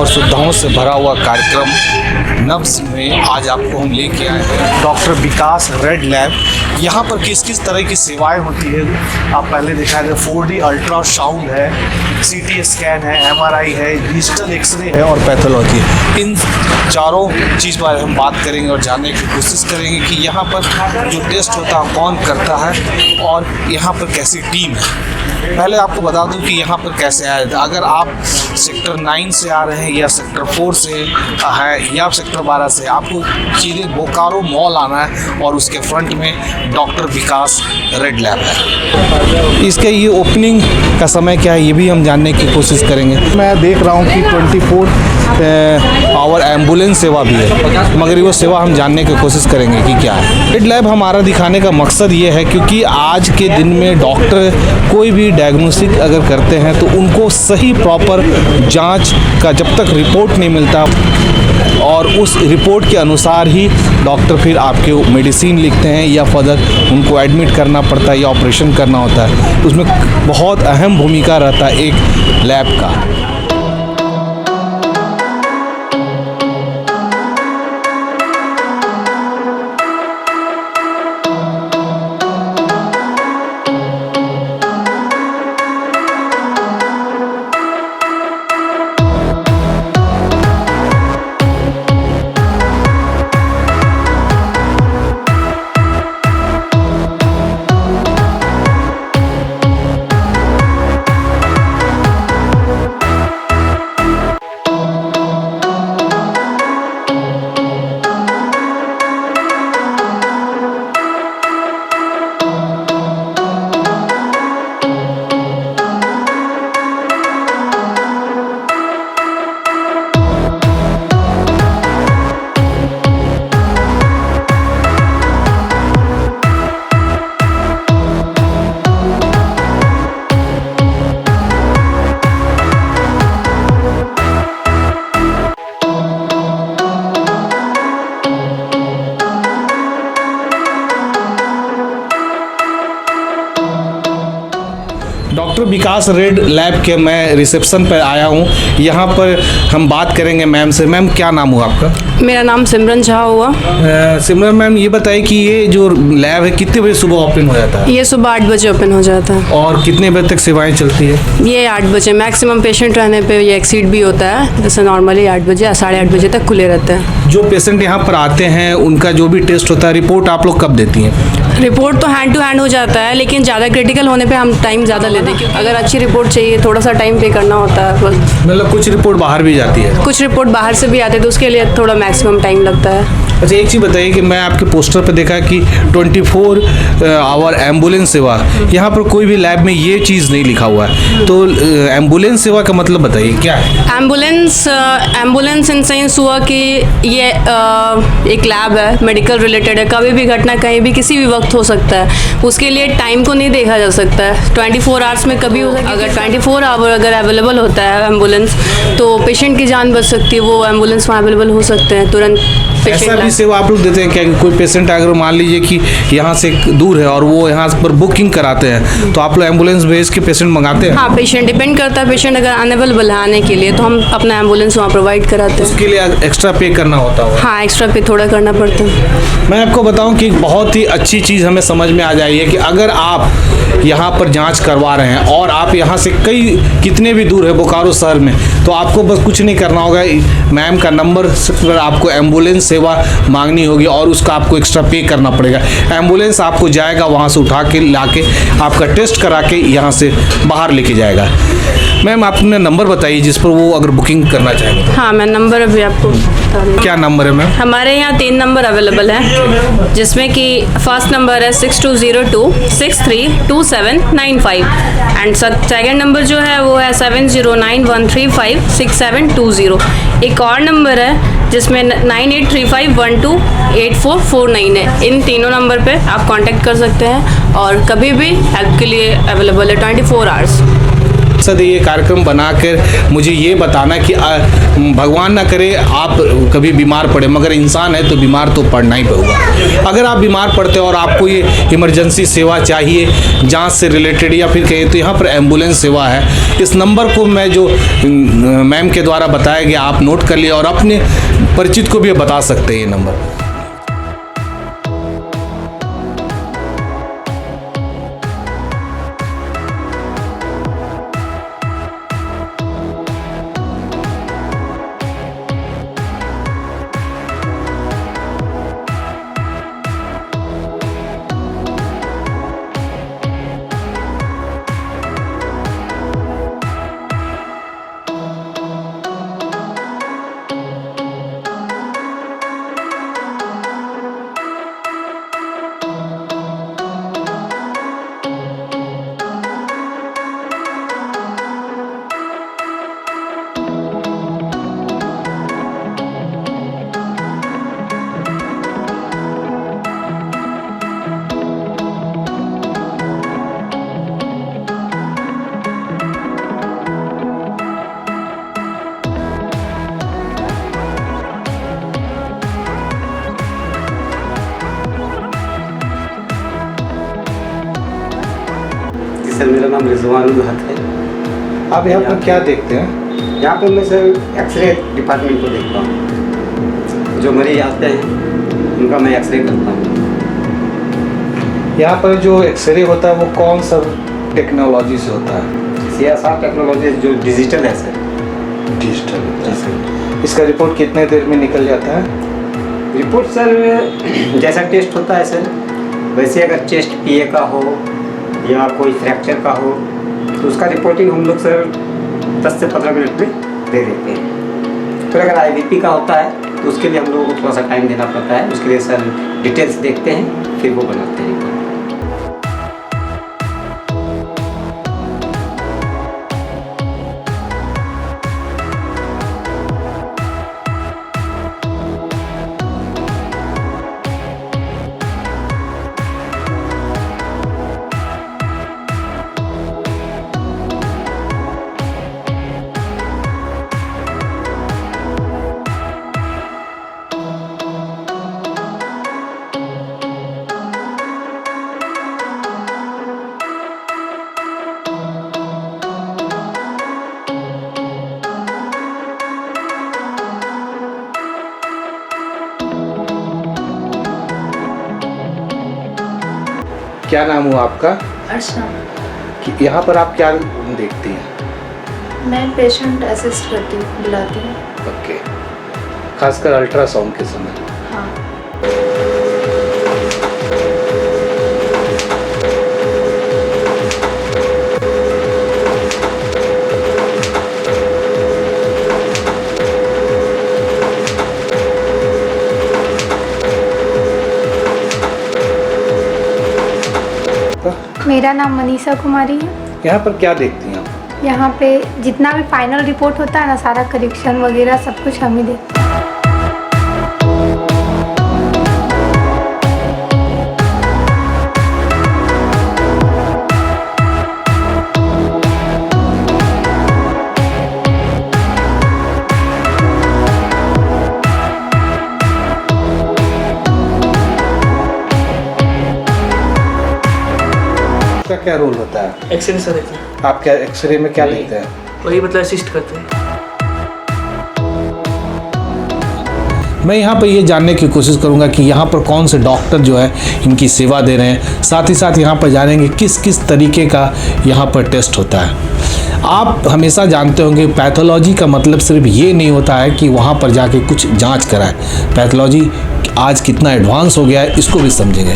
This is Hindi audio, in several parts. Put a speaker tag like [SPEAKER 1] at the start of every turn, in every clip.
[SPEAKER 1] और सुविधाओं से भरा हुआ कार्यक्रम नब्ज में आज आपको हम लेके आए हैं डॉक्टर विकास रेड लैब। यहाँ पर किस किस तरह की सेवाएं होती है आप पहले दिखाए थे। 4D अल्ट्रासाउंड है, CT स्कैन है, MRI है, डिजिटल एक्सरे है और पैथोलॉजी है। इन चारों चीज़ पर हम बात करेंगे और जानने की कोशिश करेंगे कि यहाँ पर जो टेस्ट होता है कौन करता है और यहाँ पर कैसी टीम है। पहले आपको बता दूं कि यहाँ पर कैसे आए। अगर आप सेक्टर 9 से आ रहे हैं या सेक्टर 4 से है या सेक्टर 12 से, आपको सीधे बोकारो मॉल आना है और उसके फ्रंट में डॉक्टर विकास रेड लैब है। इसके ये ओपनिंग का समय क्या है ये भी हम जानने की कोशिश करेंगे। मैं देख रहा हूँ कि 24 आवर एम्बुलेंस सेवा भी है, मगर वो सेवा हम जानने की कोशिश करेंगे कि क्या है। रेड लैब हमारा दिखाने का मकसद ये है क्योंकि आज के दिन में डॉक्टर कोई भी डायग्नोस्टिक अगर करते हैं तो उनको सही प्रॉपर जांच का जब तक रिपोर्ट नहीं मिलता और उस रिपोर्ट के अनुसार ही डॉक्टर फिर आपके मेडिसिन लिखते हैं या फर्दर उनको एडमिट करना पड़ता है या ऑपरेशन करना होता है। उसमें बहुत अहम भूमिका रहता है एक लैब का। डॉक्टर विकास रेड लैब के मैं रिसेप्शन पर आया हूँ। यहाँ पर हम बात करेंगे मैम से। मैम क्या नाम हुआ आपका?
[SPEAKER 2] मेरा नाम सिमरन झा हुआ।
[SPEAKER 1] सिमरन मैम ये बताइए कि ये जो लैब है कितने बजे सुबह ओपन हो जाता है?
[SPEAKER 2] ये सुबह 8 बजे ओपन हो जाता है।
[SPEAKER 1] और कितने बजे तक सेवाएं चलती है?
[SPEAKER 2] ये 8 बजे मैक्सिमम पेशेंट रहने पे ये एक्सीड भी होता है। जैसे नॉर्मली 8 बजे या 8:30 बजे तक खुले रहते हैं।
[SPEAKER 1] जो पेशेंट यहाँ पर आते हैं उनका जो भी टेस्ट होता है रिपोर्ट आप लोग कब देती हैं?
[SPEAKER 2] रिपोर्ट तो हैंड टू हैंड हो जाता है, लेकिन ज़्यादा क्रिटिकल होने पे हम टाइम ज़्यादा लेते हैं क्योंकि अगर अच्छी रिपोर्ट चाहिए थोड़ा सा टाइम पे करना होता है।
[SPEAKER 1] मतलब कुछ रिपोर्ट बाहर भी जाती है?
[SPEAKER 2] कुछ रिपोर्ट बाहर से भी आते हैं तो उसके लिए थोड़ा मैक्सिमम टाइम लगता है।
[SPEAKER 1] अच्छा एक चीज़ बताइए कि मैं आपके पोस्टर पर देखा कि 24 आवर एम्बुलेंस सेवा, यहाँ पर कोई भी लैब में ये चीज़ नहीं लिखा हुआ है, तो एम्बुलेंस सेवा का मतलब बताइए क्या है?
[SPEAKER 2] एम्बुलेंस इन सेंस हुआ कि ये एक लैब है, मेडिकल रिलेटेड है। कभी भी घटना कहीं भी किसी भी वक्त हो सकता है, उसके लिए टाइम को नहीं देखा जा सकता है। 24 आवर्स में कभी हो सकता है। अगर 24 आवर अगर अवेलेबल होता है एम्बुलेंस तो पेशेंट की जान बच सकती है। वो एम्बुलेंस वहाँ अवेलेबल हो सकते हैं तुरंत।
[SPEAKER 1] ऐसा भी सेवा आप लोग देते हैं क्या? कोई पेशेंट अगर मान लीजिए कि यहाँ से दूर है और वो यहाँ पर बुकिंग कराते हैं तो आप लोग एम्बुलेंस भेज के पेशेंट मंगाते हैं?
[SPEAKER 2] हाँ, पेशेंट डिपेंड करता है। पेशेंट अगर अनअवेलेबल है आने के लिए तो हम अपना एम्बुलेंस वहाँ प्रोवाइड कराते हैं।
[SPEAKER 1] उसके लिए एक्स्ट्रा पे करना होता है?
[SPEAKER 2] हाँ, एक्स्ट्रा पे थोड़ा करना पड़ता है।
[SPEAKER 1] मैं आपको बताऊं कि बहुत ही अच्छी चीज़ हमें समझ में आ जाए कि अगर आप यहाँ पर जांच करवा रहे हैं और आप यहाँ से कितने भी दूर है बोकारो शहर में, तो आपको बस कुछ नहीं करना होगा। मैम का नंबर पर आपको एम्बुलेंस सेवा मांगनी होगी और उसका आपको एक्स्ट्रा पे करना पड़ेगा। एम्बुलेंस आपको जाएगा वहाँ से उठा के लाके आपका टेस्ट करा के यहाँ से बाहर लेके जाएगा। मैम आप अपना नंबर बताइए जिस पर वो अगर बुकिंग करना चाहेंगे।
[SPEAKER 2] हाँ, मैं नंबर अभी आपको बता रही हूँ।
[SPEAKER 1] क्या नंबर है मैम?
[SPEAKER 2] हमारे यहाँ 3 नंबर अवेलेबल हैं, जिसमें कि फर्स्ट नंबर है 6202632795 एंड सेकेंड नंबर जो है वो है 7091356720। एक और नंबर है जिसमें 9835128449 है। इन तीनों नंबर पे आप कांटेक्ट कर सकते हैं और कभी भी हेल्प के लिए अवेलेबल है 24 आवर्स।
[SPEAKER 1] मकसद है ये कार्यक्रम बनाकर मुझे ये बताना कि भगवान ना करे आप कभी बीमार पड़े, मगर इंसान है तो बीमार तो पड़ना ही पड़ेगा। अगर आप बीमार पड़ते हो और आपको ये इमरजेंसी सेवा चाहिए जांच से रिलेटेड या फिर कहें तो यहाँ पर एम्बुलेंस सेवा है। इस नंबर को मैं जो मैम के द्वारा बताया गया आप नोट कर लिए और अपने परिचित को भी बता सकते हैं ये नंबर।
[SPEAKER 3] सर मेरा नाम रिजवानुल हक है।
[SPEAKER 1] आप यहाँ पर क्या देखते हैं?
[SPEAKER 3] यहाँ पर मैं सर एक्सरे डिपार्टमेंट को देखता हूँ। जो मरीज आते हैं उनका मैं एक्सरे करता हूँ।
[SPEAKER 1] यहाँ पर जो एक्सरे होता है वो कौन सा टेक्नोलॉजी से होता है?
[SPEAKER 3] CSR टेक्नोलॉजी जो डिजिटल है सर।
[SPEAKER 1] डिजिटल होता है। इसका रिपोर्ट कितने देर में निकल जाता है?
[SPEAKER 3] रिपोर्ट सर जैसा टेस्ट होता है सर वैसे अगर चेस्ट PA का हो या कोई फ्रैक्चर का हो तो उसका रिपोर्टिंग हम लोग सर 10 से 15 मिनट में दे देते हैं। फिर अगर IBP का होता है तो उसके लिए हम लोगों को थोड़ा सा टाइम देना पड़ता है। उसके लिए सर डिटेल्स देखते हैं फिर वो बनाते हैं।
[SPEAKER 1] क्या नाम हुआ आपका?
[SPEAKER 4] अर्चना।
[SPEAKER 1] कि यहाँ पर आप क्या देखती हैं?
[SPEAKER 4] मैं पेशेंट असिस्ट करती हूँ, बुलाती हूँ।
[SPEAKER 1] ओके, खासकर अल्ट्रासाउंड के समय।
[SPEAKER 4] हाँ।
[SPEAKER 5] मेरा नाम मनीषा कुमारी है।
[SPEAKER 1] यहाँ पर क्या देखती हैं आप?
[SPEAKER 5] यहाँ पे जितना भी फाइनल रिपोर्ट होता है ना, सारा करेक्शन वगैरह सब कुछ हम ही देखते हैं।
[SPEAKER 1] आपका क्या रोल होता है?
[SPEAKER 6] एक्सरे से देखते हैं।
[SPEAKER 1] आप क्या एक्सरे में क्या देखते हैं?
[SPEAKER 6] वही मतलब असिस्ट करते हैं।
[SPEAKER 1] मैं यहाँ पर ये जानने की कोशिश करूँगा कि यहाँ पर कौन से डॉक्टर जो है इनकी सेवा दे रहे हैं, साथ ही साथ यहाँ पर जानेंगे किस किस तरीके का यहाँ पर टेस्ट होता है। आप हमेशा जानते होंगे पैथोलॉजी का मतलब सिर्फ ये नहीं होता है कि वहाँ पर जाके कुछ जांच कराएं। पैथोलॉजी आज कितना एडवांस हो गया है इसको भी समझेंगे।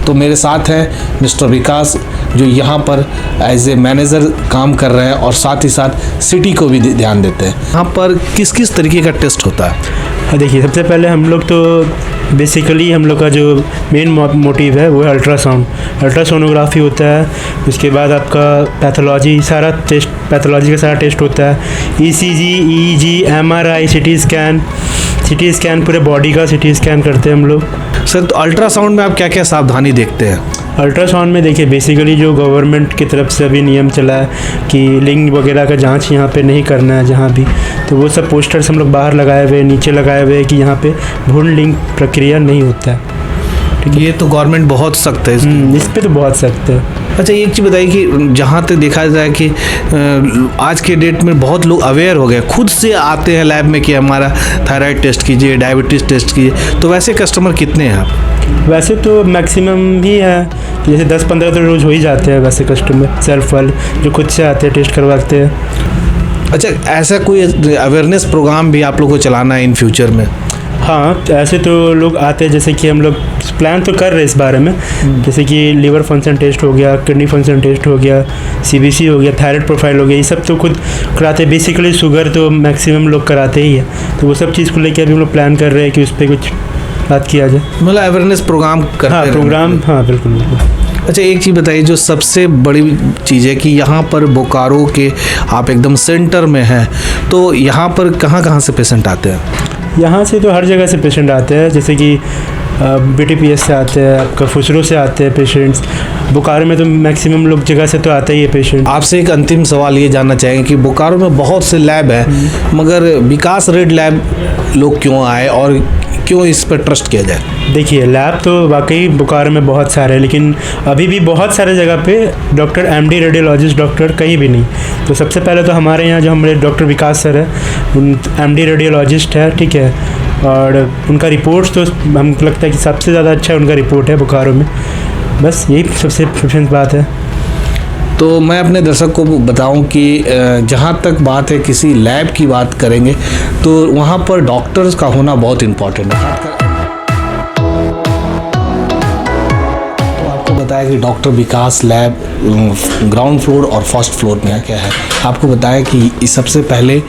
[SPEAKER 1] तो मेरे साथ हैं मिस्टर विकास जो यहाँ पर एज ए मैनेजर काम कर रहे हैं और साथ ही साथ सिटी को भी ध्यान देते हैं। यहाँ पर किस किस तरीके का टेस्ट होता है?
[SPEAKER 7] देखिए, सबसे पहले हम लोग तो बेसिकली हम लोग का जो मेन मोटिव है वो है अल्ट्रासोनोग्राफी होता है। उसके बाद आपका पैथोलॉजी सारा टेस्ट, पैथोलॉजी का सारा टेस्ट होता है। ECG, EEG, MRI, CT scan पूरे बॉडी का सिटी स्कैन करते हैं हम लोग।
[SPEAKER 1] सर, तो अल्ट्रासाउंड में आप क्या क्या सावधानी देखते हैं?
[SPEAKER 7] अल्ट्रासाउंड में देखिए बेसिकली जो गवर्नमेंट की तरफ से अभी नियम चला है कि लिंग वगैरह का जांच यहाँ पे नहीं करना है जहाँ भी, तो वो सब पोस्टर्स हम लोग बाहर लगाए हुए, नीचे लगाए हुए कि यहाँ पे भ्रूण लिंग प्रक्रिया नहीं होता है।
[SPEAKER 1] ये तो गवर्नमेंट बहुत सख्त है इसकी।
[SPEAKER 7] इस पे तो बहुत सख्त है।
[SPEAKER 1] अच्छा, एक चीज़ बताइए कि जहाँ तक देखा जाए कि आज के डेट में बहुत लोग अवेयर हो गए, खुद से आते हैं लैब में कि हमारा थायराइड टेस्ट कीजिए, डायबिटीज़ टेस्ट कीजिए, तो वैसे कस्टमर कितने हैं आप?
[SPEAKER 7] वैसे तो मैक्सिमम भी है, जैसे 10-15 तो रोज़ हो ही जाते हैं वैसे कस्टमर सेल्फ वाले जो खुद से आते हैं टेस्ट करवाते हैं।
[SPEAKER 1] अच्छा, ऐसा कोई अवेयरनेस प्रोग्राम भी आप लोग को चलाना है इन फ्यूचर में?
[SPEAKER 7] हाँ, ऐसे तो लोग आते हैं, जैसे कि हम लोग प्लान तो कर रहे हैं इस बारे में, जैसे कि लीवर फंक्शन टेस्ट हो गया, किडनी फंक्शन टेस्ट हो गया, CBC हो गया, थायराइड प्रोफाइल हो गया, ये सब तो खुद कराते हैं। बेसिकली शुगर तो मैक्सिमम लोग कराते ही है, तो वो सब चीज़ को लेकर अभी हम लोग प्लान कर रहे हैं कि उस पर कुछ बात किया जाए,
[SPEAKER 1] मतलब अवेयरनेस प्रोग्राम करते
[SPEAKER 7] हाँ प्रोग्राम, हाँ बिल्कुल बिल्कुल।
[SPEAKER 1] अच्छा, एक चीज़ बताइए, जो सबसे बड़ी चीज़ है कि यहाँ पर बोकारो के आप एकदम सेंटर में हैं, तो यहाँ पर कहाँ से पेशेंट आते हैं?
[SPEAKER 7] यहाँ से तो हर जगह से पेशेंट आते हैं, जैसे कि BTPS से आते हैं, आपका फुसरो से आते हैं पेशेंट्स, बोकारो में तो मैक्सिमम लोग जगह से तो आते ही है पेशेंट।
[SPEAKER 1] आपसे एक अंतिम सवाल ये जानना चाहेंगे कि बोकारो में बहुत से लैब हैं, मगर विकास रेड लैब लोग क्यों आए और क्यों इस पर ट्रस्ट किया जाए?
[SPEAKER 7] देखिए, लैब तो वाकई बोकारो में बहुत सारे हैं, लेकिन अभी भी बहुत सारे जगह पे डॉक्टर MD रेडियोलॉजिस्ट डॉक्टर कहीं भी नहीं। तो सबसे पहले तो हमारे यहाँ जो हमारे डॉक्टर विकास सर है, उन MD रेडियोलॉजिस्ट है, ठीक है, और उनका रिपोर्ट्स तो हमको लगता है कि सबसे ज़्यादा अच्छा उनका रिपोर्ट है बोकारो में। बस यही सबसे प्रेफरेंस बात है।
[SPEAKER 1] तो मैं अपने दर्शक को बताऊं कि जहाँ तक बात है किसी लैब की बात करेंगे तो वहाँ पर डॉक्टर्स का होना बहुत इम्पोर्टेंट है। तो आपको बताया कि डॉक्टर विकास लैब ग्राउंड फ्लोर और फर्स्ट फ्लोर में क्या है, आपको बताया कि सबसे पहले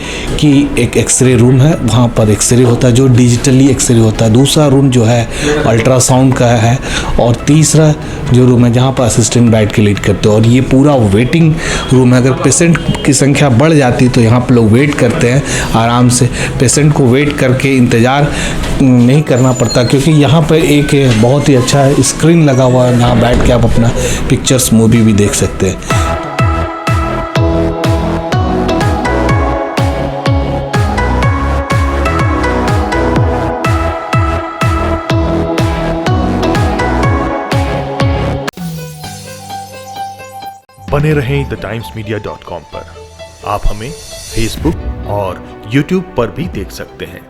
[SPEAKER 1] कि एक एक्सरे रूम है, वहाँ पर एक्सरे होता है जो डिजिटली एक्सरे होता है, दूसरा रूम जो है अल्ट्रासाउंड का है, और तीसरा जो रूम है जहाँ पर असिस्टेंट बैठ के लीड करते हैं, और ये पूरा वेटिंग रूम है। अगर पेशेंट की संख्या बढ़ जाती तो यहाँ पर लोग वेट करते हैं आराम से, पेशेंट को वेट करके इंतज़ार नहीं करना पड़ता, क्योंकि यहाँ पर एक बहुत ही अच्छा स्क्रीन लगा हुआ है, यहाँ बैठ के आप अपना पिक्चर्स मूवी भी देख सकते हैं।
[SPEAKER 8] बने रहें thetimesmedia.com पर। आप हमें Facebook और YouTube पर भी देख सकते हैं।